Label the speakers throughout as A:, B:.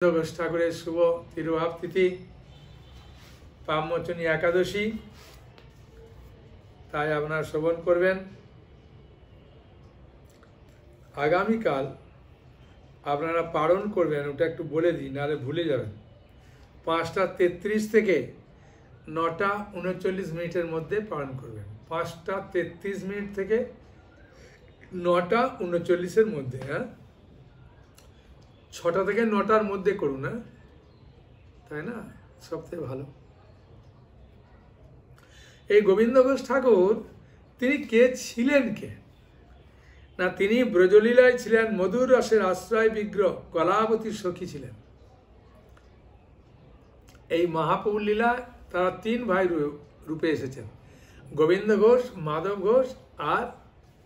A: ঘোষ ঠাকুরের শুভ তিরুভাব তিথি, পাপমোচনী একাদশী, তাই আপনারা শ্রবণ করবেন। আগামীকাল আপনারা পালন করবেন, ওটা একটু বলে দিই, নাহলে ভুলে যাবেন। 5:33 থেকে 9:39 মধ্যে পালন করবেন। 5:33 থেকে 9:39 মধ্যে, হ্যাঁ, 6টা থেকে 9টার মধ্যে করুন, হ্যাঁ, তাই না, সবথেকে ভালো। এই গোবিন্দ ঘোষ ঠাকুর তিনি কে ছিলেন? কে না, তিনি ব্রজলীলায় ছিলেন, মধুর রসের আশ্রয় বিগ্রহ, কলাবতীর সখী ছিলেন। এই মহাপ্রভুর লীলায় তারা 3 ভাই রূপে এসেছেন, গোবিন্দ ঘোষ, মাধব ঘোষ আর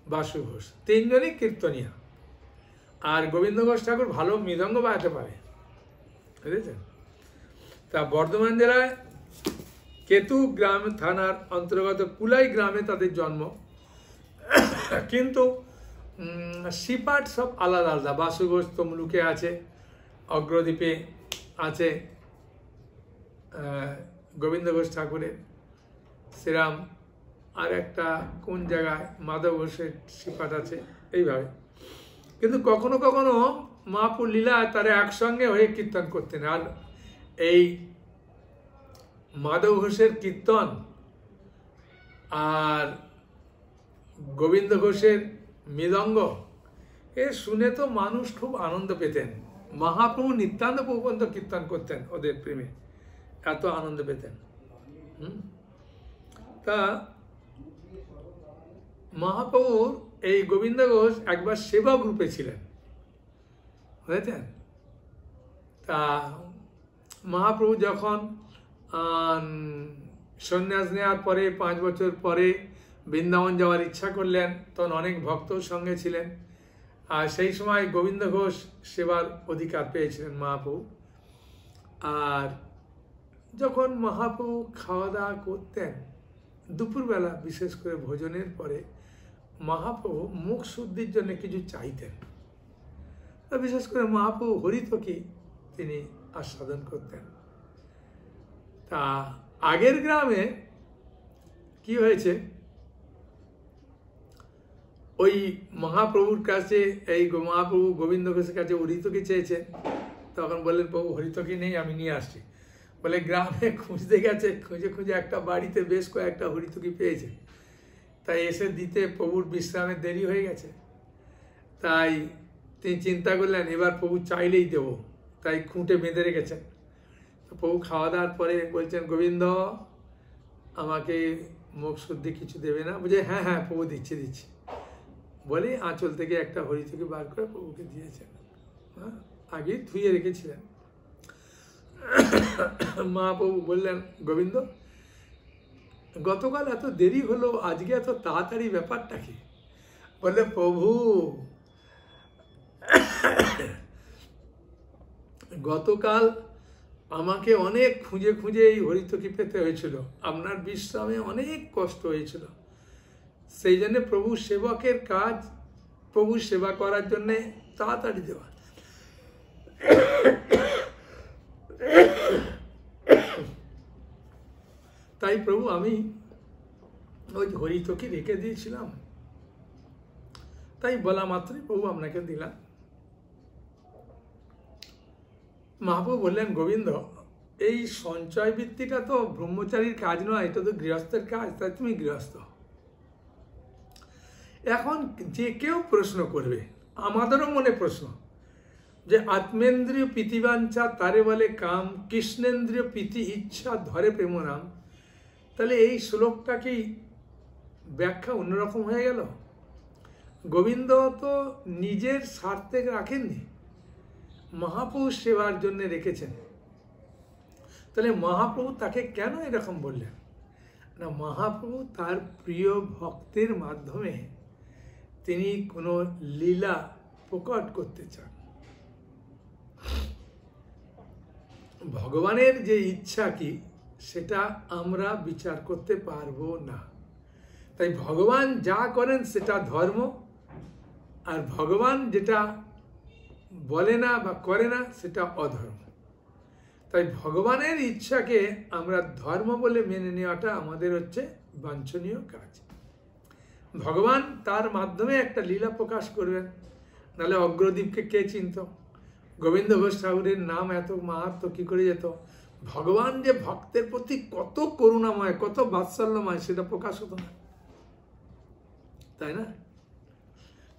A: বাসু ঘোষ। 3 জনই কীর্তনিয়া। আর গোবিন্দ ঘোষ ঠাকুর ভালো মৃদঙ্গ বাজাতে পারে, বুঝেছেন। তা বর্ধমান জেলায় কেতু গ্রাম থানার অন্তর্গত কুলাই গ্রামে তাদের জন্ম, কিন্তু সিপাট সব আলাদা আলাদা। বাসু ঘোষ তমলুকে আছে, অগ্রদ্বীপে আছে গোবিন্দ ঘোষ ঠাকুরের শ্রীরাম, আর একটা কোন জায়গায় মাধব ঘোষের সিপাট আছে, এইভাবে। কিন্তু কখনো কখনো মহাপুর লীলায় তারা একসঙ্গে হয়ে কীর্তন করতেন। আর এই মাধব ঘোষের কীর্তন আর গোবিন্দ ঘোষের মৃদঙ্গ এ শুনে তো মানুষ খুব আনন্দ পেতেন। মহাপ্রভু নিত্যান্ত প্রভু পর্যন্ত কীর্তন করতেন, ওদের প্রেমে এত আনন্দ পেতেন। তা মহাপ্রভুর এই গোবিন্দ ঘোষ একবার সেবক রূপে ছিলেন, বুঝেছেন। তা মহাপ্রভু যখন সন্ন্যাস নেওয়ার পরে 5 বছর পরে বৃন্দাবন যাওয়ার ইচ্ছা করলেন, তখন অনেক ভক্ত সঙ্গে ছিলেন। আর সেই সময় গোবিন্দ ঘোষ সেবার অধিকার পেয়েছিলেন মহাপ্রভু। আর যখন মহাপ্রভু খাওয়া দাওয়া করতেন দুপুরবেলা, বিশেষ করে ভোজনের পরে, মহাপ্রভু মুখ শুদ্ধির জন্য কিছু চাইতেন। বিশেষ করে মহাপ্রভু হরিতকি তিনি আস্বাদন করতেন। তা আগের গ্রামে কি হয়েছে, ওই মহাপ্রভুর কাছে এই মহাপ্রভু গোবিন্দ ঘোষের কাছে হরিতকি চেয়েছেন। তখন বললেন, প্রভু হরিতকি নেই, আমি নিয়ে আসছি। বলে গ্রামে খুঁজতে গেছে, খুঁজে খুঁজে একটা বাড়িতে বেশ কয়েকটা হরিতকি পেয়েছে। তাই এসে দিতে প্রভুর বিশ্রামের দেরি হয়ে গেছে। তাই তিনি চিন্তা করলেন এবার প্রভু চাইলেই দেব, তাই খুঁটে বেঁধে রেখেছেন। তো প্রভু খাওয়া দাওয়ার পরে বলছেন, গোবিন্দ আমাকে মুখ শুদ্ধি কিছু দেবে না? বুঝে হ্যাঁ হ্যাঁ প্রভু দিচ্ছি দিচ্ছি বলে আঁচল থেকে একটা হরিতকি বার করে প্রভুকে দিয়েছেন। হ্যাঁ, আগে ধুয়ে রেখেছিলেন। মহাপ্রভু বললেন, গোবিন্দ গতকাল এত দেরি হলো, আজকে এত তাড়াতাড়ি, ব্যাপারটা কি? বললে, প্রভু গতকাল আমাকে অনেক খুঁজে খুঁজে এই হরিতকি পেতে হয়েছিল, আপনার বিশ্রামে অনেক কষ্ট হয়েছিল। সেই জন্য প্রভু সেবকের কাজ, প্রভু সেবা করার জন্যে তাড়াতাড়ি দেওয়া। তাই প্রভু আমি ওই হরিতকি রেখে দিয়েছিলাম, তাই বলা মাত্রই প্রভু আপনাকে দিলাম। মহাপ্রভু বললেন, গোবিন্দ এই সঞ্চয় বৃত্তিটা তো ব্রহ্মচারীর কাজ নয়, এটা তো গৃহস্থের কাজ, তাই তুমি গৃহস্থ। এখন যে কেউ প্রশ্ন করবে, আমাদেরও মনে প্রশ্ন, যে আত্মেন্দ্রিয় প্রীতিবাঞ্ছা তারে বলে কাম, কৃষ্ণেন্দ্রিয় প্রীতি ইচ্ছা ধরে প্রেম নাম। তাহলে এই শ্লোকটা কি ব্যাখ্যা অন্যরকম হয়ে গেল? গোবিন্দ তো নিজের স্বার্থে রাখেননি, মহাপ্রভু সেবার জন্য রেখেছেন। তাহলে মহাপ্রভু তাকে কেন এরকম বললেন? না, মহাপ্রভু তার প্রিয় ভক্তের মাধ্যমে তিনি কোনো লীলা প্রকট করতে চান। ভগবানের যে ইচ্ছা কি সেটা আমরা বিচার করতে পারবো না। তাই ভগবান যা করেন সেটা ধর্ম, আর ভগবান যেটা বলে না বা করে না সেটা অধর্ম। তাই ভগবানের ইচ্ছাকে আমরা ধর্ম বলে মেনে নেওয়াটা আমাদের হচ্ছে বাঞ্ছনীয় কাজ। ভগবান তার মাধ্যমে একটা লীলা প্রকাশ করবেন, নাহলে অগ্রদীপকে কে চিনত? গোবিন্দ ঘোষ ঠাকুরের নাম এত মাহাত্ম্য কি করে যেত? ভগবান যে ভক্তের প্রতি কত করুণাময়, কত বাৎসল্যময়, সেটা প্রকাশ হতো না, তাই না?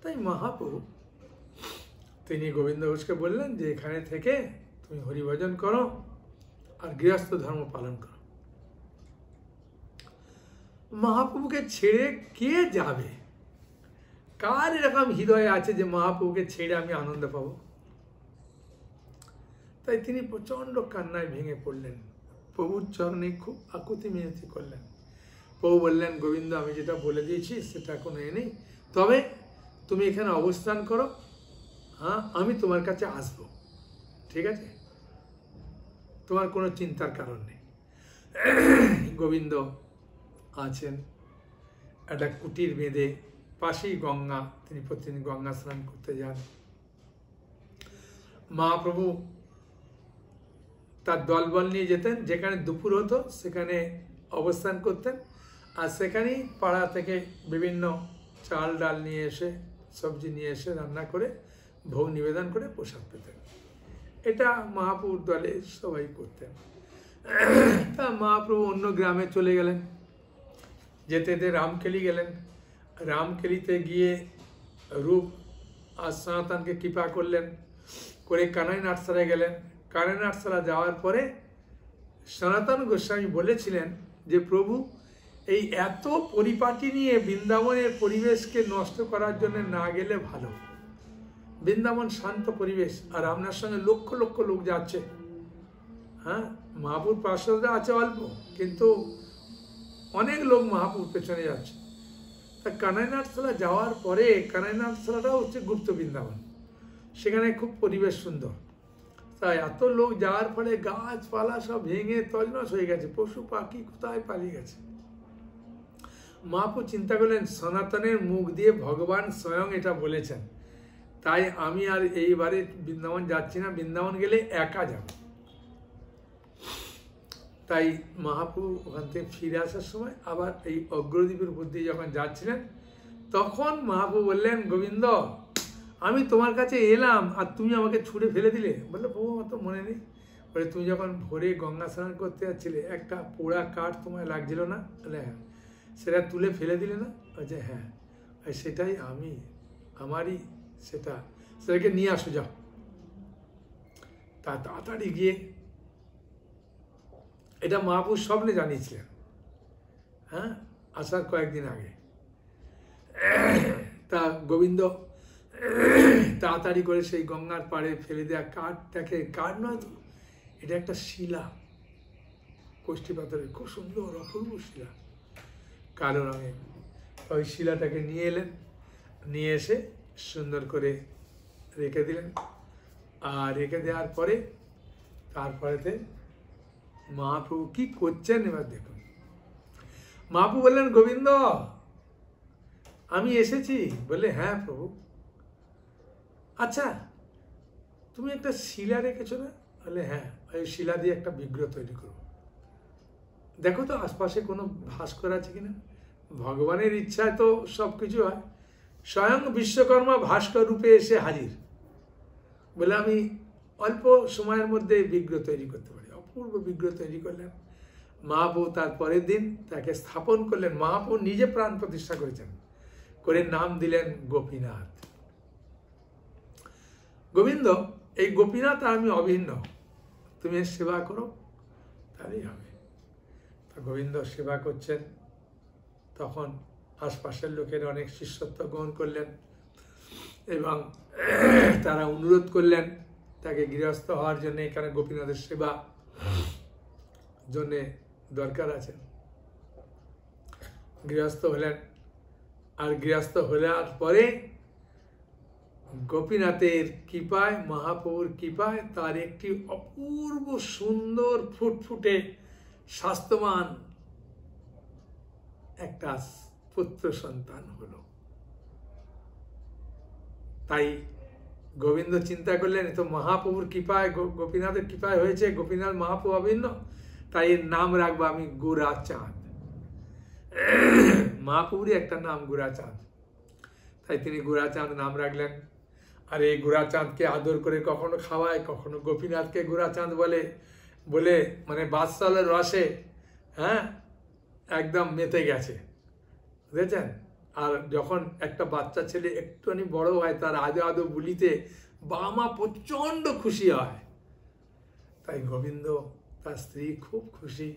A: তাই মহাপ্রভু তিনি গোবিন্দ ঘোষকে বললেন যে এখানে থেকে তুমি হরিভজন করো আর গৃহস্থ ধর্ম পালন করো। মহাপ্রভুকে ছেড়ে কে যাবে? কার এরকম হৃদয়ে আছে যে মহাপ্রভুকে ছেড়ে আমি আনন্দ পাবো? তাই তিনি প্রচন্ড কান্নায় ভেঙে পড়লেন, প্রভুর চরণে খুব আকুতি মিনতি করলেন। প্রভু বললেন, গোবিন্দ আমি যেটা বলে দিয়েছি সেটা কোনো নেই, তবে তুমি এখানে অবস্থান করো, হ্যাঁ আমি তোমার কাছে আসব, ঠিক আছে? তোমার কোনো চিন্তার কারণ নেই। গোবিন্দ আছেন একটা কুটির বেঁধে, পাশেই গঙ্গা, তিনি প্রতিদিন গঙ্গা স্নান করতে যান। মহাপ্রভু তার দলবল নিয়ে যেতেন, যেখানে দুপুর হতো সেখানে অবস্থান করতেন, আর সেখানেই পাড়া থেকে বিভিন্ন চাল ডাল নিয়ে এসে, সবজি নিয়ে এসে রান্না করে ভোগ নিবেদন করে প্রসাদ পেতেন। এটা মহাপ্রভুর দলে সবাই করতেন। তা মহাপ্রভু অন্য গ্রামে চলে গেলেন, যেতে যেতে রামকেলি গেলেন। রামকেলিতে গিয়ে রূপ আর সনাতনকে কৃপা করলেন, করে কানাই নাটসারা গেলেন। কানাই নাটসারা যাওয়ার পরে সনাতন গোস্বামী বলেছিলেন যে প্রভু এই এত পরিপাটি নিয়ে বৃন্দাবনের পরিবেশকে নষ্ট করার জন্য না গেলে ভালো। বৃন্দাবন শান্ত পরিবেশ, আর আপনার সঙ্গে লক্ষ লক্ষ লোক যাচ্ছে। হ্যাঁ, মহাপুর পার্শ্বদরা আছে অল্প, কিন্তু অনেক লোক মহাপুর পেছনে যাচ্ছে। তা কানাই নাটসারা যাওয়ার পরে, কানাই নাটসারাটাও হচ্ছে গুপ্ত বৃন্দাবন, সেখানে খুব পরিবেশ সুন্দর। তাই এত লোক যাওয়ার ফলে গাছপালা সব ভেঙে তছনছ হয়ে গেছে, পশু পাখি কোথায় পালিয়ে গেছে। মহাপ্রভু চিন্তা করলেন, সনাতনের মুখ দিয়ে ভগবান স্বয়ং এটা বলেছেন, তাই আমি আর এইবারে বৃন্দাবন যাচ্ছি না, বৃন্দাবন গেলে একা যাব। তাই মহাপ্রভু ওখান থেকে ফিরে আসার সময় আবার এই অগ্রদ্বীপের উপর দিয়ে যখন যাচ্ছিলেন, তখন মহাপ্রভু বললেন, গোবিন্দ আমি তোমার কাছে এলাম আর তুমি আমাকে ছুঁড়ে ফেলে দিলে। বললো, প্রভু আমার তো মনে নেই। বলে, তুমি যখন ভোরে গঙ্গা স্নান করতে যাচ্ছিলে একটা পোড়া কাঠ তোমায় লাগছিল না? বলে হ্যাঁ। সেটা তুলে ফেলে দিলে না? বলছে হ্যাঁ। সেটাই আমি, আমারই সেটা, সেটাকে নিয়ে আসো যাও। তা তাড়াতাড়ি গিয়ে, এটা মহাপ্রভু স্বপ্নে জানিয়েছিলেন, হ্যাঁ, আসার কয়েকদিন আগে। তা গোবিন্দ তাড়াতাড়ি করে সেই গঙ্গার পাড়ে ফেলে দেওয়া কাঠটাকে, কাঠ নয় তো, এটা একটা শিলা, কষ্টি পাথরের, খুব সুন্দর অপূর্ব শিলা, কালো রঙের। ওই শিলাটাকে নিয়ে এলেন, নিয়ে এসে সুন্দর করে রেখে দিলেন। আর রেখে দেওয়ার পরে তারপরেতে মহাপ্রভু কি করছেন এবার দেখুন। মহাপ্রভু বললেন, গোবিন্দ আমি এসেছি। বলে হ্যাঁ প্রভু। আচ্ছা তুমি একটা শিলা রেখেছো না? বলে হ্যাঁ, ওই শিলা দিয়ে একটা বিগ্রহ তৈরি করো। দেখো তো আশপাশে কোনো ভাস্কর আছে কিনা। ভগবানের ইচ্ছায় তো সব কিছু হয়। স্বয়ং বিশ্বকর্মা ভাস্কর রূপে এসে হাজির। বলে আমি অল্প সময়ের মধ্যে বিগ্রহ তৈরি করতে পারি। অপূর্ব বিগ্রহ তৈরি করলেন। মহাপ্রভু তার পরের দিন তাকে স্থাপন করলেন। মহাপ্রভু নিজে প্রাণ প্রতিষ্ঠা করেছেন, করে নাম দিলেন গোপীনাথ। গোবিন্দ, এই গোপীনাথ আমি অভিন্ন, তুমি সেবা করো তাহলেই হবে। তা গোবিন্দ সেবা করছেন, তখন আশপাশের লোকের অনেক শিষ্যত্ব গ্রহণ করলেন এবং তারা অনুরোধ করলেন তাকে গৃহস্থ হওয়ার জন্য। এখানে গোপীনাথের সেবা জন্যে দরকার আছে। গৃহস্থ হলেন, আর গৃহস্থ হওয়ার পরে গোপীনাথের কৃপায়, মহাপ্রভুর কৃপায় তার একটি অপূর্ব সুন্দর ফুটফুটে স্বাস্থ্যবান একটা পুত্র সন্তান হলো। তাই গোবিন্দ চিন্তা করলেন তো মহাপ্রভুর কৃপায়, গোপীনাথের কৃপায় হয়েছে, গোপীনাথ মহাপ্রভু অভিন্ন, তাই এর নাম রাখবো আমি গোরাচাঁদ। মহাপ্রভুরই একটা নাম গোরাচাঁদ, তাই তিনি গোরাচাঁদ নাম রাখলেন। আর এই গোরাচাঁদকে আদর করে কখনো খাওয়ায়, কখনো গোপীনাথকে গোরাচাঁদ বলে, বলে মানে বাৎসল্যের রসে হ্যাঁ একদম মেতে গেছে, বুঝেছেন। আর যখন একটা বাচ্চা ছেলে একটুখানি বড় হয়, তার আদো আদো বুলিতে বাবা মা প্রচণ্ড খুশি হয়। তাই গোবিন্দ তার স্ত্রী খুব খুশি।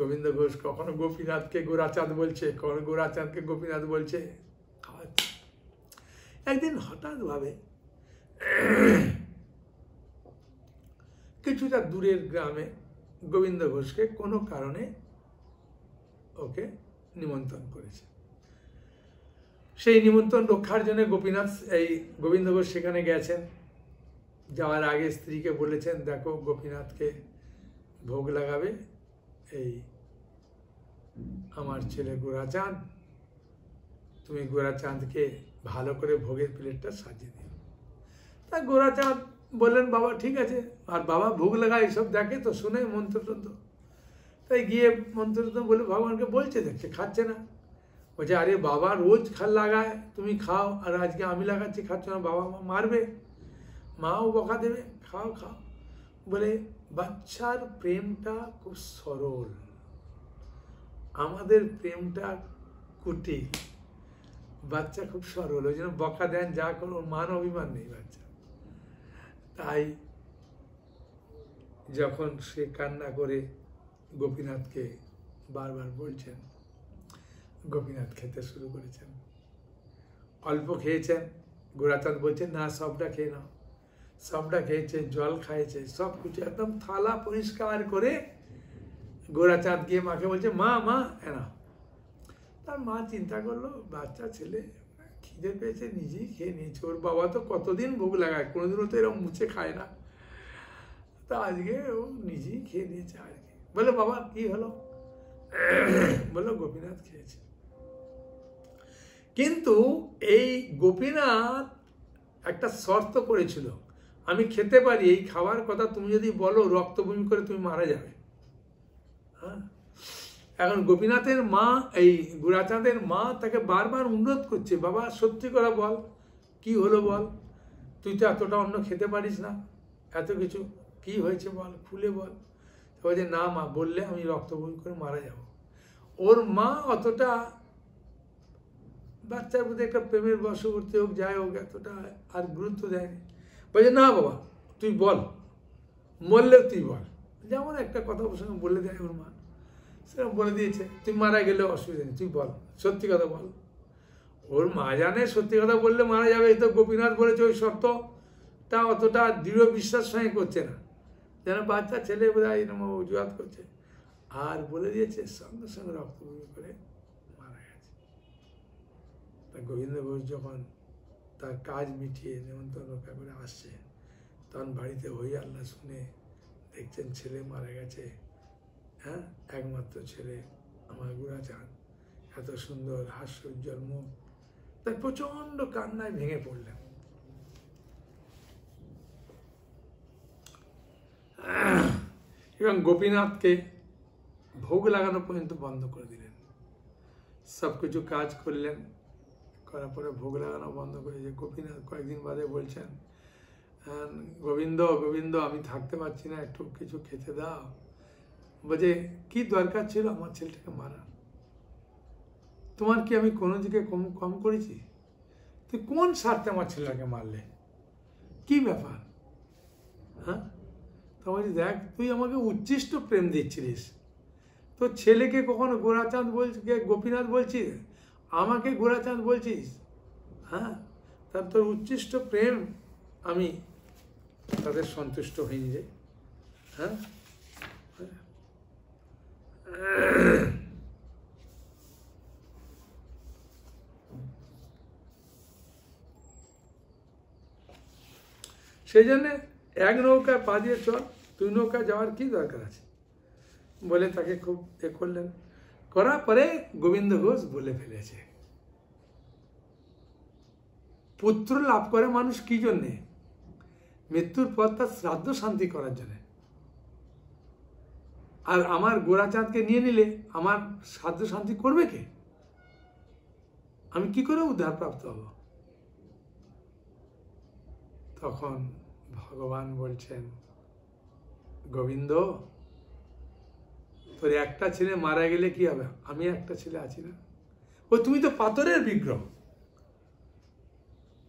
A: গোবিন্দ ঘোষ কখনো গোপীনাথকে গোরাচাঁদ বলছে, কখনো গোরাচাঁদকে গোপীনাথ বলছে, খাওয়াচ্ছে। একদিন হঠাৎ ভাবে কিছুটা দূরের গ্রামে গোবিন্দ ঘোষকে কোনো কারণে ওকে নিমন্ত্রণ করেছে। সেই নিমন্ত্রণ রক্ষার জন্য গোবিন্দ ঘোষ সেখানে গেছেন। যাওয়ার আগে স্ত্রীকে বলেছেন, দেখো গোপীনাথকে ভোগ লাগাবে এই আমার ছেলে গোরাচাঁদ, তুমি গোরাচাঁদকে ভালো করে ভোগের প্লেটটা সাজিয়ে দিও। তা গোরাচাঁদ বললেন, বাবা ঠিক আছে। আর বাবা ভোগ লাগায় এইসব দেখে তো, শুনে মন্ত্রতন্ত্র, তাই গিয়ে মন্ত্রতন্ত্র বলে ভগবানকে বলছে, দেখছে খাচ্ছে না। বলছে, আরে বাবা রোজ লাগায়, তুমি খাও, আর আজকে আমি লাগাচ্ছি খাচ্ছ না, বাবা মা মারবে, মাও বকা দেবে, খাও খাও। বলে বাচ্চার প্রেমটা খুব সরল, আমাদের প্রেমটা কুটিল। বাচ্চা খুব সরল, ওই জন্য বকা দেন, যা কোনো মান অভিমান নেই বাচ্চা। তাই যখন সে কান্না করে গোপীনাথকে বারবার বলছেন, গোপীনাথ খেতে শুরু করেছেন। অল্প খেয়েছেন, গোরাচাঁদ বলছেন, না সবটা খেয়ে নাও। সবটা খেয়েছে, জল খাইছে, সব কিছু একদম থালা পরিষ্কার করে গোরাচাঁদ গিয়ে মাকে বলছে, মা মা এনা। তার মা চিন্তা করলো, বাচ্চা ছেলে খিদে পেয়েছে, নিজেই খেয়ে নিয়েছে। ওর বাবা তো কতদিন ভোগ লাগায়, কোনোদিনও তো এরকম মুছে খায় না, তা আজকে ও নিজেই খেয়ে নিয়েছে আর কি। বলে, বাবা কি হলো? বললো, গোপীনাথ খেয়েছে। কিন্তু এই গোপীনাথ একটা শর্ত করেছিল, আমি খেতে পারি, এই খাওয়ার কথা তুমি যদি বলো রক্ত বমি করে তুমি মারা যাবে। হ্যাঁ, এখন গোপীনাথের মা, এই গোরাচাঁদের মা তাকে বারবার অনুরোধ করছে, বাবা সত্যি করে বল, কি হলো বল, তুই তো এতটা অন্ন খেতে পারিস না, এত কিছু কি হয়েছে বল, খুলে বল। বলছে, না মা, বললে আমি রক্ত বমি করে মারা যাব। ওর মা অতটা বাচ্চার প্রতি একটা প্রেমের বশবর্তী হোক, যাই হোক, এতটা আর গুরুত্ব দেয়নি। বলছে, না বাবা তুই বল, মরলেও তুই বল। যেমন একটা কথা ওর সঙ্গে বলে দেয় ওর মা, সেরকম বলে দিয়েছে, তুই মারা গেলেও অসুবিধা নেই, তুই বল, সত্যি কথা বল। ওর মা জানে সত্যি কথা বললে মারা যাবে, এই তো গোপীনাথ বলেছে, ওই শর্তটা অতটা দৃঢ় বিশ্বাস সঙ্গে করছে না, যেন বাচ্চা ছেলে বোধ হয় এরকম অজুহাত করছে। আর বলে দিয়েছে, সঙ্গে সঙ্গে রক্তবমি করে মারা গেছে। তা গোবিন্দ ঘোষ যখন তার কাজ মিটিয়ে নিমন্ত্রণ রক্ষা করে আসছে, তখন বাড়িতে হই আল্লাহ শুনে দেখছেন ছেলে মারা গেছে। হ্যাঁ, একমাত্র ছেলে আমার গোরাচাঁদ, এত সুন্দর হাস্যোজ্জ্বল মুখ। তাই প্রচন্ড কান্নায় ভেঙে পড়লেন। এবং গোপীনাথকে ভোগ লাগানো পর্যন্ত বন্ধ করে দিলেন। সব কিছু কাজ করলেন, করার পরে ভোগ লাগানো বন্ধ করে যে গোপীনাথ কয়েকদিন বাদে বলছেন, গোবিন্দ গোবিন্দ আমি থাকতে পারছি না, একটু কিছু খেতে দাও। বলছে, কি দরকার ছিল আমার ছেলেটাকে মারা? তোমার কি আমি কোনো দিকে কম করেছি? তুই কোন স্বার্থে আমার ছেলেটাকে মারলে? কি ব্যাপার? হ্যাঁ, তো বলছি, দেখ তুই আমাকে উচ্ছিষ্ট প্রেম দিচ্ছিলিস, তোর ছেলেকে কখনো গোরাচাঁদ বলছিস, গোপীনাথ বলছিস, আমাকে গোরাচাঁদ বলছিস। হ্যাঁ, তার তোর উচ্ছিষ্ট প্রেম আমি তাদের সন্তুষ্ট হইনি রে। হ্যাঁ, সেই জন্যে এক নৌকায় পা দিয়ে চল, দুই নৌকায় যাওয়ার কি দরকার আছে বলে তাকে খুব করলেন। করার পরে গোবিন্দ ঘোষ বলে ফেলেছে, পুত্র লাভ করে মানুষ কি জন্যে? মৃত্যুর পর তার শ্রাদ্ধ শান্তি করার জন্য। আর আমার গোরাচাঁদকে নিয়ে নিলে আমার শ্রাদ্ধ শান্তি করবে কে? আমি কি করে উদ্ধার প্রাপ্ত হব? তখন ভগবান বলছেন, গোবিন্দ, তোর একটা ছেলে মারা গেলে কি হবে? আমি একটা ছেলে আছি না? ও তুমি তো পাথরের বিগ্রহ।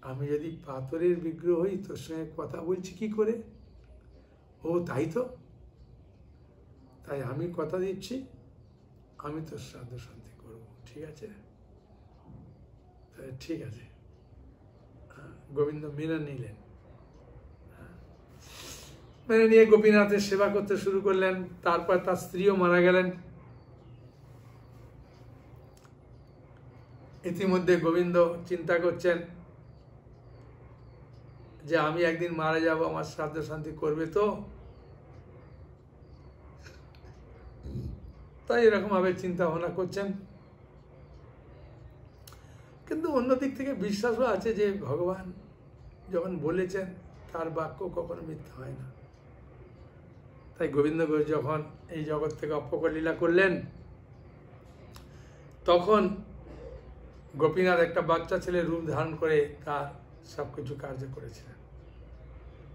A: আমি যদি পাথরের বিগ্রহ হই, তোর সঙ্গে কথা বলছি কি করে? ও তাই তো, তাই আমি কথা দিচ্ছি, আমি তোর শ্রাদ্ধ শান্তি করব, ঠিক আছে? ঠিক আছে। গোবিন্দ মেনে নিলেন। মেনে নিয়ে গোপীনাথের সেবা করতে শুরু করলেন। তারপর তার স্ত্রীও মারা গেলেন। ইতিমধ্যে গোবিন্দ চিন্তা করছেন যে আমি একদিন মারা যাব, আমার শ্রাদ্ধ শান্তি করবে তো? তাই এরকম ভাবে চিন্তা ভাবনা করছেন। কিন্তু অন্যদিক থেকে বিশ্বাসও আছে যে ভগবান যখন বলেছেন তার বাক্য কখনো মিথ্যা হয় না। তাই গোবিন্দ ঘোষ যখন এই জগৎ থেকে অপকর লীলা করলেন, তখন গোপীনাথ একটা বাচ্চা ছেলে রূপ ধারণ করে তার সবকিছু কার্য করেছিলেন।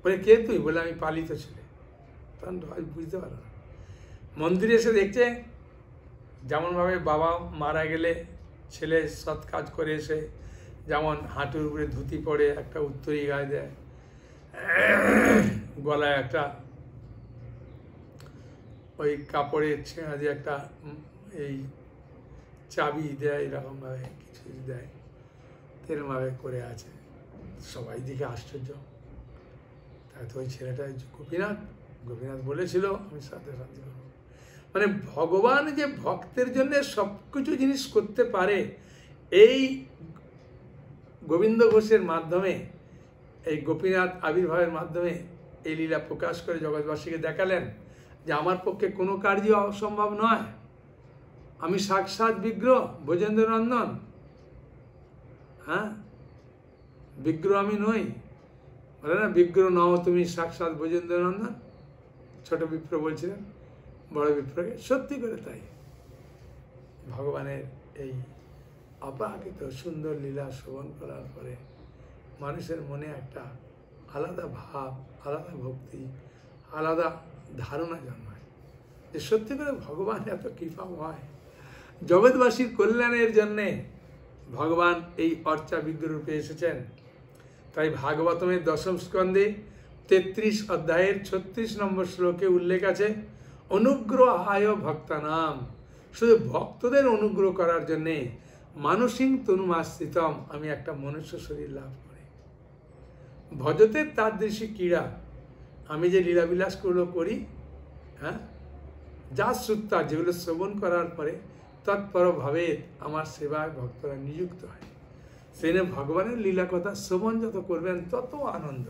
A: বলে, কে তুই? বলে, আমি পালিত ছেলে। তখন বুঝতে পারল না। মন্দিরে এসে দেখছে যেমনভাবে বাবা মারা গেলে ছেলে সৎ কাজ করে এসে যেমন হাঁটুর উপরে ধুতি পরে একটা উত্তরী গায়ে দেয়, গলায় একটা ওই কাপড়ের ছেঁড়া দিয়ে একটা এই চাবি দেয়, এরকমভাবে কিছু দেয়, তেরমভাবে করে আছে। সবাই দিকে আশ্চর্য। তাই তো ওই ছেলেটা গোপীনাথ। গোপীনাথ বলেছিল আমি সাথে শান্তি করব। মানে ভগবান যে ভক্তের জন্য সবকিছু জিনিস করতে পারে, এই গোবিন্দ ঘোষের মাধ্যমে, এই গোপীনাথ আবির্ভাবের মাধ্যমে এই লীলা প্রকাশ করে জগৎবাসীকে দেখালেন যে আমার পক্ষে কোনো কার্য অসম্ভব নয়। আমি সাক্ষাৎ বিগ্রহ, ব্রজেন্দ্র নন্দন। হ্যাঁ, বিগ্রহ আমি নই। বলে না, বিগ্রহ নও তুমি, সাক্ষাৎ ব্রজেন্দ্র নন্দন। ছোট বিপ্র বলছিলেন বড় বিপ্রকে। সত্যি করে তাই। ভগবানের এই অপাকৃত সুন্দর লীলা শ্রবণ করার পরে মানুষের মনে একটা আলাদা ভাব, আলাদা ভক্তি, আলাদা ধারণা জন্মায় যে সত্যি করে ভগবান এত কৃপা হয়। জগৎবাসীর কল্যাণের জন্যে ভগবান এই অর্চা বিগ্রহ রূপে এসেছেন। তাই ভাগবতমের দশম স্কন্ধে 33 অধ্যায়ের 36 নম্বর শ্লোকে উল্লেখ আছে, অনুগ্রহায় ভক্তানাম, শুধু ভক্তদের অনুগ্রহ করার জন্যে মানসিং তনুমাশ্রিতম, আমি একটা মনুষ্য শরীর লাভ করি। ভজতে তাদৃশী ক্রীড়া, আমি যে লীলাবিলাসগুলো করি, হ্যাঁ, যা শ্রুতা, যেগুলো শ্রবণ করার পরে তৎপরভাবে আমার সেবায় ভক্তরা নিযুক্ত হয়। সেখানে ভগবানের লীলা কথা শ্রবণ যত করবেন তত আনন্দ,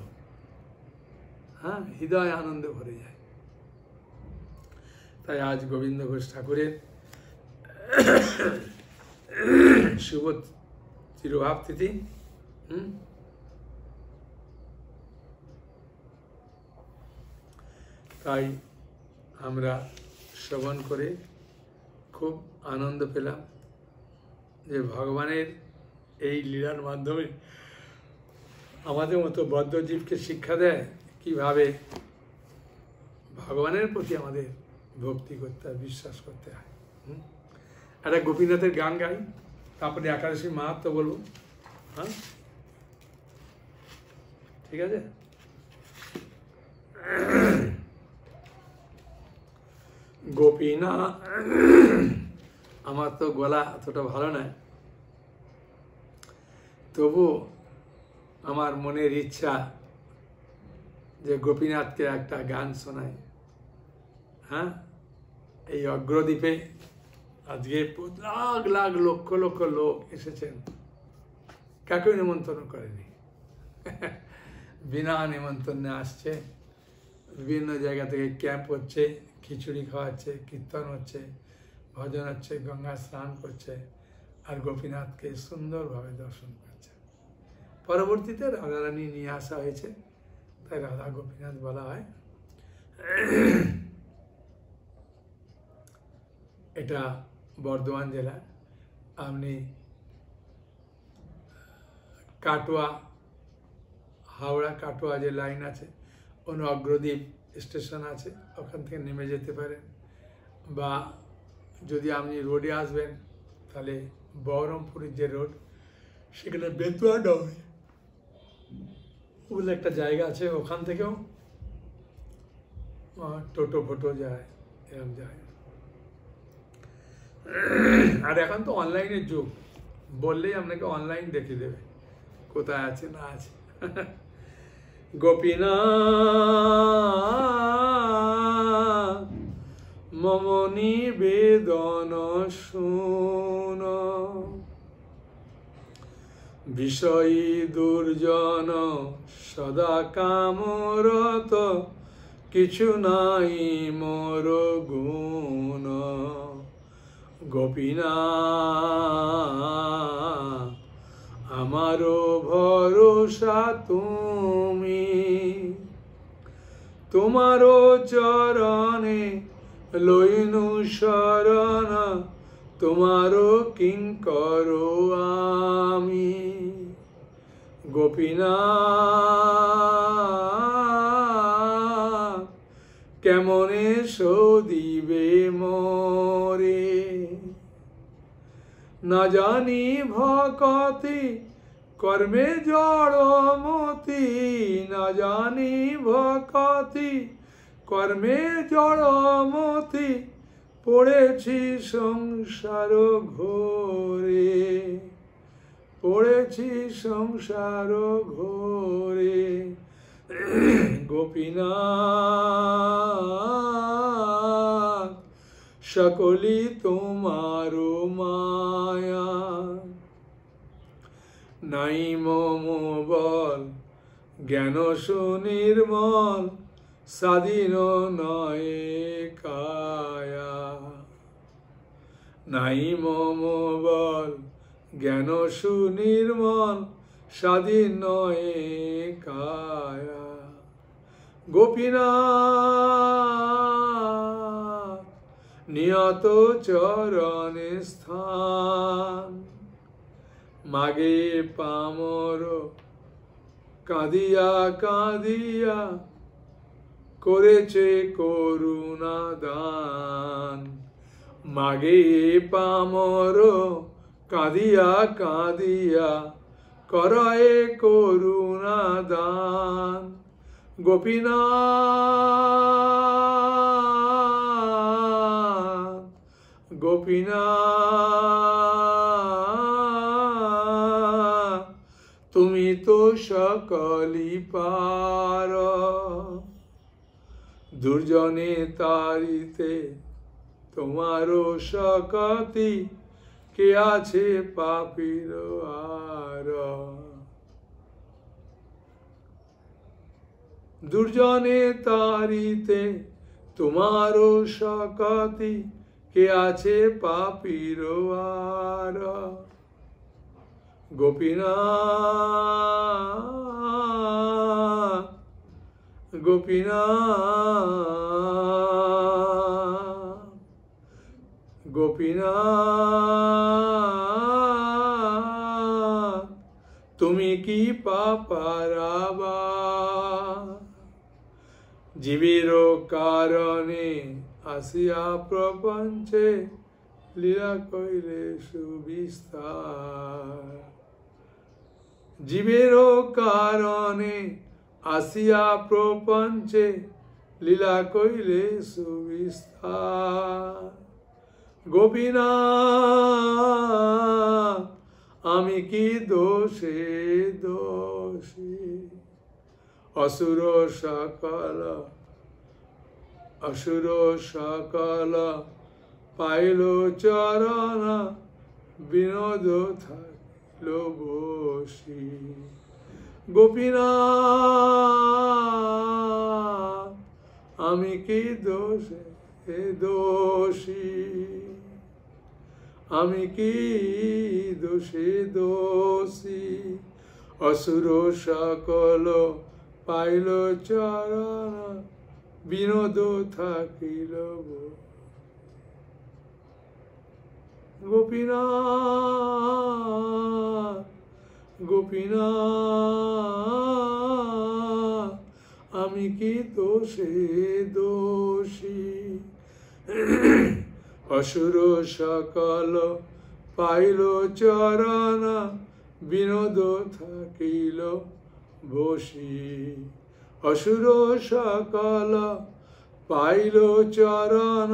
A: হ্যাঁ, হৃদয় আনন্দে ভরে যায়। তাই আজ গোবিন্দ ঘোষ ঠাকুরের শুভ তিরোভাব তিথি। তাই আমরা শ্রবণ করে খুব আনন্দ পেলাম যে ভগবানের এই লীলার মাধ্যমে আমাদের মতো বদ্ধজীবকে শিক্ষা দেয় কিভাবে ভগবানের প্রতি আমাদের ভক্তি করতে হয়, বিশ্বাস করতে হয়। একটা গোপীনাথের গান গাই, তারপরে একাদশী মাহাত্ম্য বলবো। হ্যাঁ, ঠিক আছে। গোপীনাথ, আমার তো গলা অতটা ভালো নয়, তবু আমার মনের ইচ্ছা যে গোপীনাথকে একটা গান শোনায়। হ্যাঁ, এই অগ্রদ্বীপে আজকে লাখ লাখ লক্ষ লক্ষ লোক এসেছেন, কাকেও নিমন্ত্রণ করেনি, বিনা নিমন্ত্রণে আসছে। বিভিন্ন জায়গা থেকে ক্যাম্প হচ্ছে, খিচুড়ি খাওয়াচ্ছে, কীর্তন হচ্ছে, ভজন হচ্ছে, গঙ্গা স্নান করছে, আর গোপীনাথকে সুন্দরভাবে দর্শন করছে। পরবর্তীতে রাধারানী নিয়ে আসা হয়েছে। তাই তাই রাধা গোপীনাথ বলা হয়। এটা বর্ধমান জেলা। আপনি কাটোয়া, হাওড়া কাটোয়া যে লাইন আছে, ওখানে অগ্রদ্বীপ স্টেশন আছে, ওখান থেকে নেমে যেতে পারেন। বা যদি আপনি রোডে আসবেন তাহলে বহরমপুরের যে রোড, সেখানে বেতুয়া নয় বলে একটা জায়গা আছে, ওখান থেকেও টোটো ফোটো যায়, এরকম যায়। আর এখন তো অনলাইনের যুগ, বললেই আপনাকে অনলাইন দেখিয়ে দেবে কোথায় আছে না আছে। গোপীনাথ মম নিবেদন শুন, বিষয়ী দুর্জন সদা কামরত, কিছু নাই মোর গুণ। গোপীনাথ আমারও ভরসা তুমি, তোমারও চরণে লইনু শরণ, তোমারও কিঙ্কর আমি। গোপীনাথ কেমনে শোধিবে মোরে, না জানি ভকতি কর্মে জড়মতি, না জানি ভকতি কর্মে জড়মতি, পড়েছি সংসার ঘোরে, পড়েছি সংসার ঘোরে। গোপীনাথ সকলি তোমার মায়া, নাই মম বল জ্ঞান সুনির্মল, স্বাধীন নয় কায়া। নাই মম বল জ্ঞান সুনির্মল, স্বাধীন নয় কায়া। গোপীনাথ নিয়ত চরণে স্থান, মাগে পামর কাঁদিয়া কাঁদিয়া, করেছে করুণা দান। মাগে পামর কাঁদিয়া কাঁদিয়া, করায়ে করুণা দান। গোপীনাথ গোপীনাথ তুমি তো সকলি পার, দুর্জনে তারিতে তোমারও শকতি, কে আছে পাপীর আর। দুর্জনে তারিতে তোমারও শকতি, কে আছে পাপীর আর। গোপীনাথ গোপীনাথ গোপীনাথ তুমি কি পাপারাবা, জীবের কারণে আসিয়া প্রপঞ্চে, লীলা কইলে সুবিস্তার। জীবের কারণে আসিয়া প্রপঞ্চে, লীলা কইলে সুবিস্তার। গোপীনাথ আমি কি দোষে দোষী, অসুর সকল পাইল চরণ, বিনোদ থাকিল বসি। গোপীনাথ আমি কি দোষে দোষী, আমি কি দোষে দোষী, অসুর সকল পাইল চরণ বিনোদ থাকিল গোপীনাথ গোপীনাথ আমি কি দোষে দোষী অসুর সকল পাইল চরণ বিনোদ থাকিল বসি অসুর সকল পাইল চরণ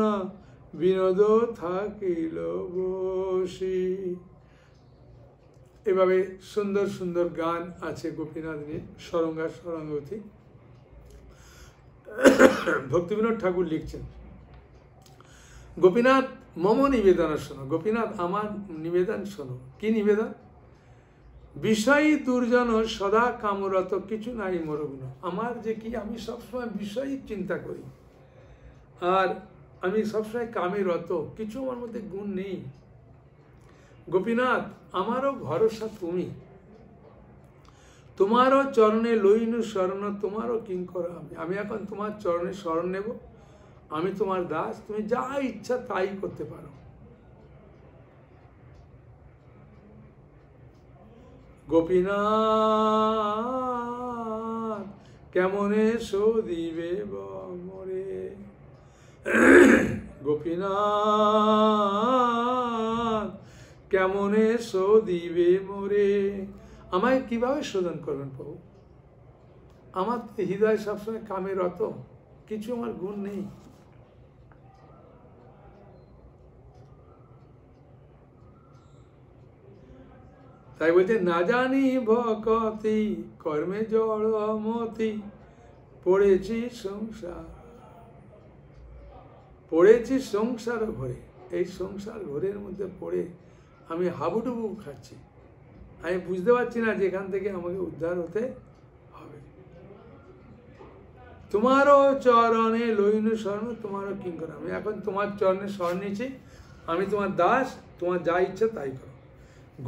A: বিনোদ থাকিল বসি। এভাবে সুন্দর সুন্দর গান আছে গোপীনাথ নিয়ে, সরঙ্গা সরঙ্গতি। ভক্তিবিনোদ ঠাকুর লিখছেন, গোপীনাথ মম নিবেদন শোনো, গোপীনাথ আমার নিবেদন শোনো। কি নিবেদন? বিষয়ী দুর্জন সদা কামরত কিছু নাই মরগুণ। আমার যে কি, আমি সবসময় বিষয়ী চিন্তা করি আর আমি সবসময় কামে রত, কিছু আমার মধ্যে গুণ নেই। গোপীনাথ আমারও ভরসা তুমি, তোমারও চরণে লইনু শরণ, তোমারও কিঙ্কর আমি। আমি এখন তোমার চরণে শরণ নেব, আমি তোমার দাস, তুমি যা ইচ্ছা তাই করতে পারো। গোপীনাথ কেমনে সদিবে মরে, গোপীনাথ কেমনে সদিবে মোরে। আমায় কিভাবে শোধন করবেন প্রভু? আমার হৃদয় সবসময় কামে রত, কিছু আমার গুণ নেই। তাই বলছে না জানি ভকতি কর্মে জড়মতি, পড়েছি সংসার, পড়েছি সংসার ঘরে। এই সংসার ঘরের মধ্যে পড়ে আমি হাবুডুবু খাচ্ছি, আমি বুঝতে পারছি না যে এখান থেকে আমাকে উদ্ধার হতে হবে। তোমারও চরণে লইনু শরণ, তোমারও কিঙ্কর আমি। এখন তোমার চরণে শরণ নিয়েছি, আমি তোমার দাস, তোমার যা ইচ্ছা তাই করো।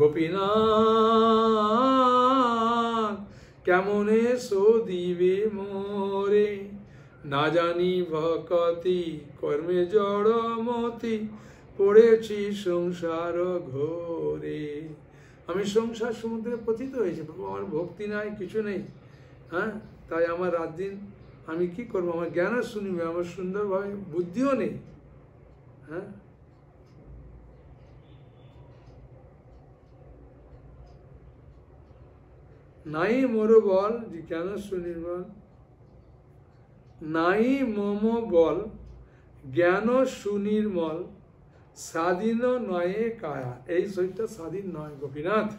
A: গোপীনাথ কেমনে সদিবে মোরে, না জানি ভকতি কর্মে জড়মতি, পড়েছি সংসার ঘোরে। আমি সংসার সমুদ্রে পতিত হয়েছি প্রভু, আমার ভক্তি নাই, কিছু নেই। হ্যাঁ, তাই আমার রাত দিন আমি কি করবো? আমার জ্ঞান শুনিবে, আমার সুন্দরভাবে বুদ্ধিও নেই। হ্যাঁ, নাই মোর বল যে জ্ঞান সুনির্মল, নাই মম বল জ্ঞান সুনির্মল, স্বাধীন নয় কায়া। এই শরীরটা স্বাধীন নয় গোপীনাথ।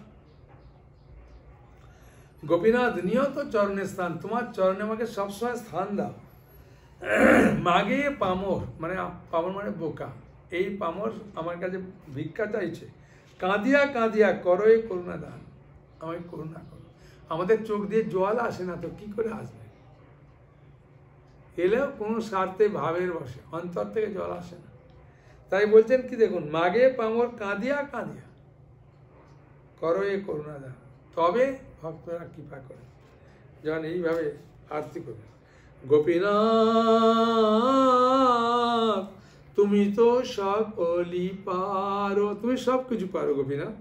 A: গোপীনাথ নিয়ত চরণে স্থান, তোমার চরণে আমাকে সবসময় স্থান দাও। মাগে পামর, মানে পামর মানে বোকা, এই পামর আমার কাছে ভিক্ষা চাইছে। কাঁদিয়া কাঁদিয়া করোই করুণা দান, আমাকে করুণা করো। আমাদের চোখ দিয়ে জল আসে না তো কি করে আসবে? এলেও কোনো স্বার্থে ভাবের বসে, অন্তর থেকে জল আসে না। তাই বলছেন কি দেখুন, মাগে পামর কাঁদিয়া কাঁদিয়া করোই করুণা দান, তবে ভক্তরা কৃপা করে। যখন এইভাবে আরতি করবে, গোপীনাথ তুমি তো সকলই পারো, তুমি সব কিছু পারো গোপীনাথ,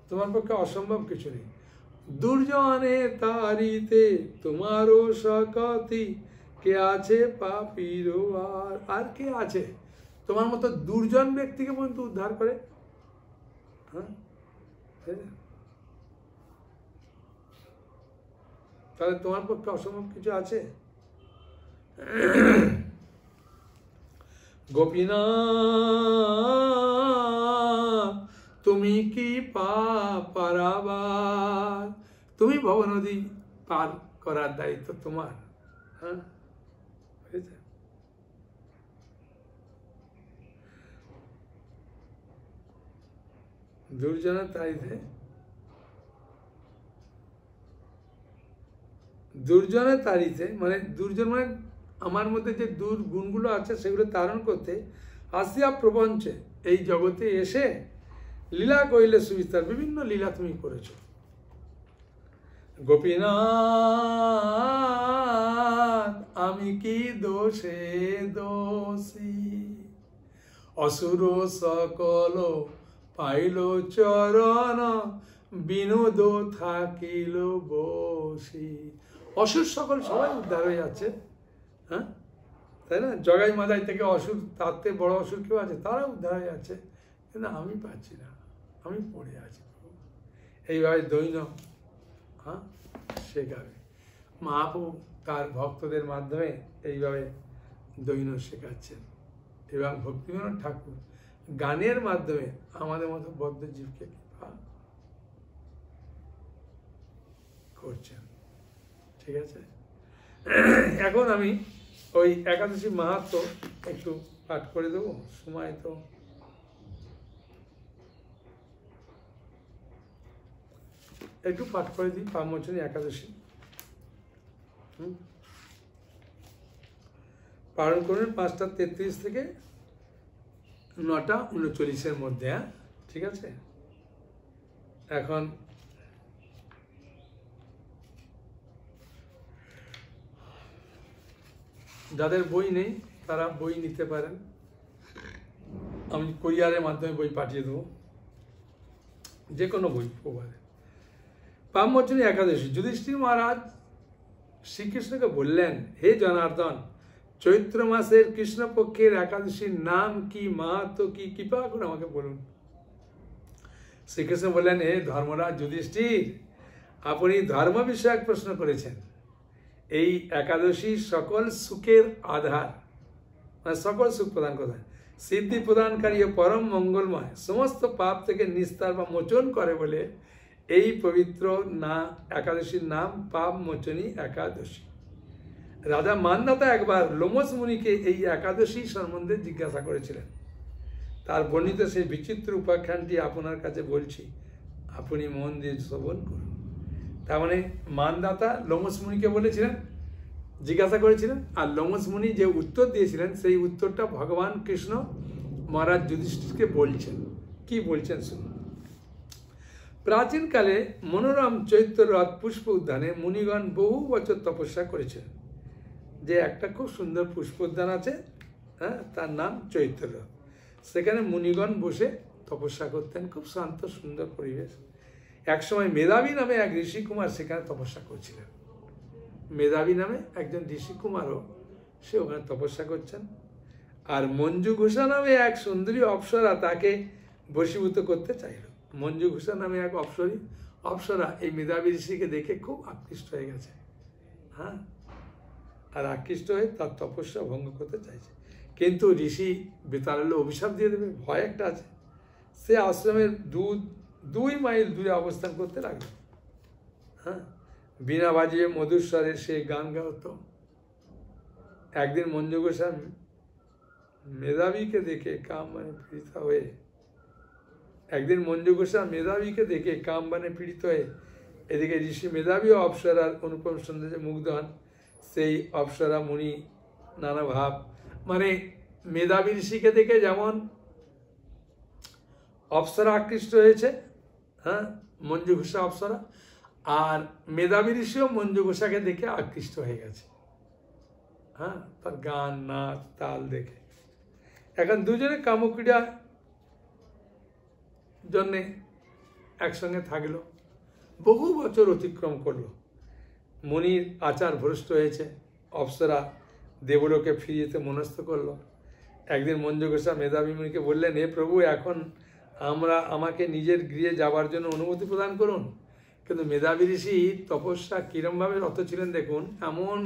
A: তোমার পক্ষে অসম্ভব কিছু নেই। দুর্জনে তারিতে তোমারও শকতি, কে আছে পাপীর আর কে আছে তোমার মতো দুর্জন ব্যক্তিকে পর্যন্ত উদ্ধার করে? হ্যাঁ, তাহলে তোমার পক্ষে অসম্ভব কিছু আছে? গোপীনাথ তুমি কি পারাবার, তুমি ভবনদী পার করার দায়িত্ব তোমার। হ্যাঁ, দুর্জনের তারিতে, দুর্জনের তারিতে মানে দুর্জন মানে আমার মধ্যে যে দুর্গুণগুলো আছে সেগুলো তারণ করতে আসিয়া প্রপঞ্চে এই জগতে এসে লীলা কইলে সুবিস্তার, বিভিন্ন লীলা তুমি করেছো। গোপীনাথ আমি কি দোষে দোষী, অসুর সকল পাইল চরণ, বিনোদ থাকিল বসি। অসুর সকল সবাই উদ্ধার হয়ে যাচ্ছে, হ্যাঁ তাই না? জগাই মাদাই থেকে অসুর, তার থেকে বড় অসুর কেউ আছে? তারা উদ্ধার হয়ে যাচ্ছে, কিন্তু আমি পাচ্ছি না, আমি পড়ে আছি। এইভাবে দৈন শেখাবে মহাপ্রভু তার ভক্তদের মাধ্যমে, এইভাবে দৈন শেখাচ্ছেন। এবং ভক্তিবিনোদ ঠাকুর গানের মাধ্যমে আমাদের মতো বদ্ধজীবকে কৃপা করছেন। ঠিক আছে, এখন আমি ওই একাদশী মাহাত্ম্য একটু পাঠ করে দেবো, সময় তো একটু পাঠ করে দিই। পাপমোচনী একাদশী পালন করবেন 5:33 থেকে 9:39 মধ্যে। হ্যাঁ ঠিক আছে, এখন যাদের বই নেই তারা বই নিতে পারেন, আমি কুরিয়ারের মাধ্যমে বই পাঠিয়ে দেবো, যে কোনো বই প্রবাদে। পাপমোচনী একাদশী। যুধিষ্ঠির মহারাজ শ্রীকৃষ্ণকে বললেন, হে জনার্দন, চৈত্র মাসের কৃষ্ণপক্ষের একাদশীর নাম কি, মাহাত্ম্য কি, কৃপা করে আমাকে বলুন। শ্রীকৃষ্ণ বললেন, হে ধর্মরাজ যুধিষ্ঠির, আপনি ধর্ম বিষয়ক প্রশ্ন করেছেন। এই একাদশী সকল সুখের আধার, মানে সকল সুখ প্রদান করে, সিদ্ধি প্রদানকারী ও পরম মঙ্গলময়, সমস্ত পাপ থেকে নিস্তার বা মোচন করে বলে এই পবিত্র একাদশীর নাম পাপমোচনী একাদশী। রাজা মান্ধাতা একবার লোমস মুনিকে এই একাদশী সম্বন্ধে জিজ্ঞাসা করেছিলেন। তার বর্ণিত সেই বিচিত্র উপাখ্যানটি আপনার কাছে বলছি, আপনি মন দিয়ে শ্রবণ করুন। তার মানে মান্ধাতা লোমস মুনিকে বলেছিলেন, জিজ্ঞাসা করেছিলেন, আর লোমস মুনি যে উত্তর দিয়েছিলেন সেই উত্তরটা ভগবান কৃষ্ণ মহারাজ যুধিষ্ঠিরকে বলছেন। কি বলছেন শুনুন। প্রাচীনকালে মনোরম চৈত্র রথ পুষ্প উদ্যানে মুনিগণ বহু বছর তপস্যা করেছেন। যে একটা খুব সুন্দর পুষ্প উদ্যান আছে, হ্যাঁ, তার নাম চৈত্র রথ। সেখানে মুনিগণ বসে তপস্যা করতেন, খুব শান্ত সুন্দর পরিবেশ। একসময় মেধাবী নামে এক ঋষিকুমার সেখানে তপস্যা করছিলেন। মেধাবী নামে একজন ঋষিকুমারও সে ওখানে তপস্যা করছেন। আর মঞ্জু ঘোষা নামে এক সুন্দরী অপ্সরা তাকে বশীভূত করতে চাইল। মঞ্জু ঘোষা নামে এক অপ্সরা এই মেধাবী ঋষিকে দেখে খুব আকৃষ্ট হয়ে গেছে, হ্যাঁ, আর আকৃষ্ট হয়ে তার তপস্যা ভঙ্গ করতে চাইছে। কিন্তু ঋষি বেতাল অভিশাপ দিয়ে দেবে, ভয় একটা আছে। সে আশ্রমের 2 মাইল দূরে অবস্থান করতে লাগলো। হ্যাঁ, বীণা বাজিয়ে মধুস্বরে সে গান গাওত। একদিন মঞ্জু ঘোষা মেধাবীকে দেখে পীড়িত হয়ে এদিকে ঋষি মেধাবী ও অপ্সরার অনুপম সৌন্দর্যে মুগ্ধ হন। সেই অপ্সরা মুনি নানা ভাব, মানে মেধাবী ঋষিকে দেখে যেমন অপ্সরা আকৃষ্ট হয়েছে, হ্যাঁ, মঞ্জু ঘোষা অপ্সরা, আর মেধাবী ঋষিও মঞ্জু ঘোষাকে দেখে আকৃষ্ট হয়ে গেছে, হ্যাঁ, তার গান নাচ তাল দেখে। এখন দুজনে কামক্রীড়া জন্যে একসঙ্গে থাকলো। বহু বছর অতিক্রম করলো। মুনির আচার ভ্রষ্ট হয়েছে, অপ্সরা দেবলোকে ফিরে যেতে মনস্থ করলো। একদিন মঞ্জু ঘোষা মেধাবী মুনিকে বললেন, হে প্রভু, এখন আমাকে নিজের গৃহে যাবার জন্য অনুমতি প্রদান করুন। কিন্তু মেধাবী ঋষি তপস্যা কিরমভাবে রত ছিলেন দেখুন, এমন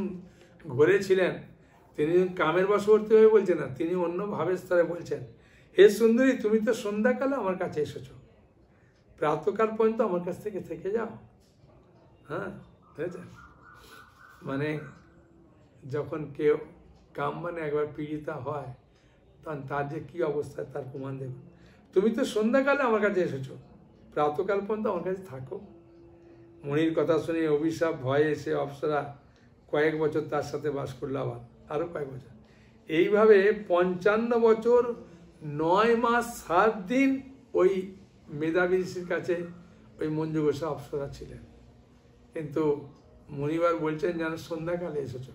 A: ঘরে ছিলেন, তিনি কামের বশবর্তী হয়ে বলছেন না, তিনি অন্য ভাবের স্তরে বলছেন, হে সুন্দরী, তুমি তো সন্ধ্যাকালে আমার কাছে এসেছো, প্রাতকাল পর্যন্ত আমার কাছ থেকে যাও। হ্যাঁ, বুঝেছেন? মানে যখন কেউ কাম মানে একবার পীড়িতা হয়, তখন তার যে কী অবস্থায় তার প্রমাণ দেবে। তুমি তো সন্ধ্যাকালে আমার কাছে এসেছো, প্রাতকাল পর্যন্ত আমার কাছে থাকো। মুনির কথা শুনে অভিশাপ ভয়ে এসে অপ্সরা কয়েক বছর তার সাথে বাস করলো, আরও কয়েক বছর। এইভাবে 55 বছর 9 মাস 7 দিন ওই মেধাবী ঋষির কাছে ওই মঞ্জু ঘোষা অপ্সরা ছিলেন। কিন্তু মুনিবার বলছেন যেন সন্ধ্যাকালে এসেছো,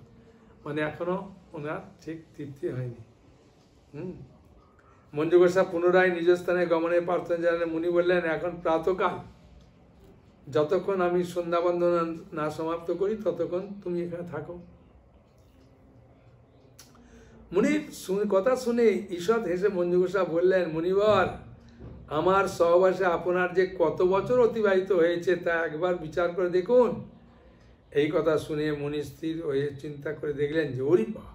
A: মানে এখনো ওনার ঠিক তৃপ্তি হয়নি। মঞ্জু ঘোষা পুনরায় নিজ স্থানে গমনে প্রার্থনা জানালে মুনি বললেন, এখন প্রাতকাল, যতক্ষণ আমি সন্ধ্যা বন্দনা না সমাপ্ত করি ততক্ষণ তুমি এখানে থাকো। মুনির কথা শুনে ঈষৎ হেসে মঞ্জু ঘোষা বললেন, মুনিবর, আমার সহবাসে আপনার যে কত বছর অতিবাহিত হয়েছে তা একবার বিচার করে দেখুন। এই কথা শুনে মুনি স্থির হয়ে চিন্তা করে দেখলেন যে ওরে বাবা,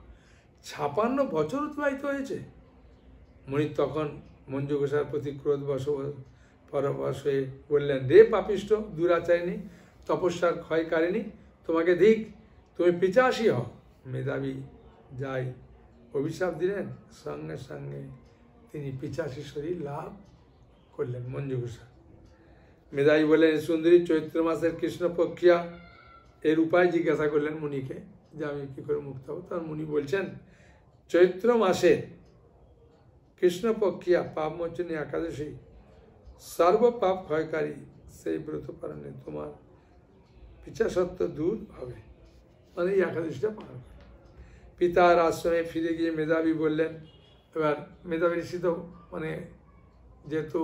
A: 56 বছর অতিবাহিত হয়েছে। মুনি তখন মঞ্জু ঘোষার প্রতি ক্রোধবশ পরবশ হয়ে বললেন, রে পাপিষ্ঠ, দুরাচারিণী, তপস্যার ক্ষয়কারিণী, তোমাকে ধিক, তুমি পিচাসী হও। মেধাবী যাই অভিশাপ দিলেন, সঙ্গে সঙ্গে তিনি পিচাসী শরীর লাভ করলেন। মঞ্জু ঘোষা মেধাবী বললেন, সুন্দরী, চৈত্র মাসের কৃষ্ণপক্ষিয়া এর উপায় জিজ্ঞাসা করলেন মুনিকে যে আমি কি করে মুক্ত হব। তখন মুনি বলছেন, চৈত্র মাসে কৃষ্ণপক্ষিয়া পাপমোচনী একাদশী সর্বপাপ ক্ষয়কারী, সেই ব্রত পালনে তোমার পিছাসত্ব দূর হবে, মানে এই একাদশীটা পালন করে। পিতার আশ্রমে ফিরে গিয়ে মেধাবী বললেন, এবার মেধাবী ঋষি তো মানে যেহেতু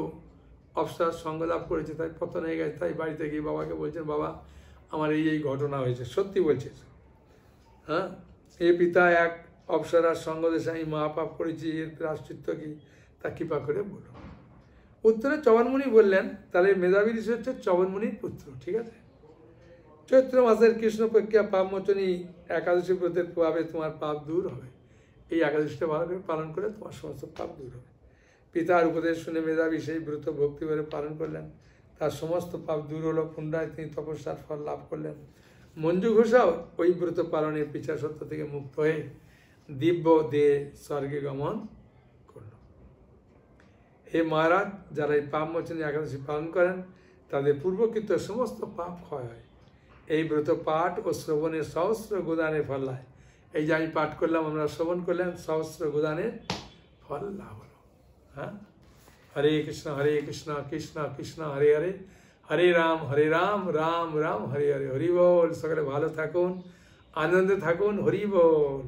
A: অপসার সঙ্গ লাভ করেছে, তাই পতন হয়ে গেছে, তাই বাড়িতে গিয়ে বাবাকে বলছেন, বাবা আমার এই ঘটনা হয়েছে। সত্যি বলছে, হ্যাঁ, এ পিতা, এক অপসরার সঙ্গ দেশে আমি মহাপাপ করেছি, এর প্রায়শ্চিত্ত কি তা কৃপা করে বলো। উত্তরে চবনমুনি বললেন, তাহলে মেধাবী ঋষি হচ্ছে চবনমুনির পুত্র, ঠিক আছে। চৈত্র মাসের কৃষ্ণপক্ষিয়া পাপমোচনী একাদশী ব্রতের প্রভাবে তোমার পাপ দূর হবে। এই একাদশীটা ভালো করে পালন করে তোমার সমস্ত পাপ দূর হবে। পিতার উপদেশ শুনে মেধাবী সেই ব্রত ভক্তি করে পালন করলেন, তার সমস্ত পাপ দূর হলো। পুনরায় তিনি তপস্যার ফল লাভ করলেন। মঞ্জু ঘোষাও ওই ব্রত পালনের পিছাসত্ব থেকে মুক্ত হয়ে দিব্য দেহে স্বর্গে গমন করল। হে মহারাজ, যারা এই পাপ মোচনী একাদশী পালন করেন তাদের পূর্বকৃত সমস্ত পাপ ক্ষয় হয়। এই ব্রত পাঠ ও শ্রবণের সহস্র গোদানের ফল লাভ। এই যে আমি পাঠ করলাম, আমরা শ্রবণ করলেন, সহস্র গোদানের ফল লাভ হলো। হ্যাঁ, হরে কৃষ্ণ কৃষ্ণ কৃষ্ণ হরে হরে, হরে রাম রাম রাম হরে হরে। হরি বল। সকলে ভালো থাকুন, আনন্দে থাকুন। হরি বল।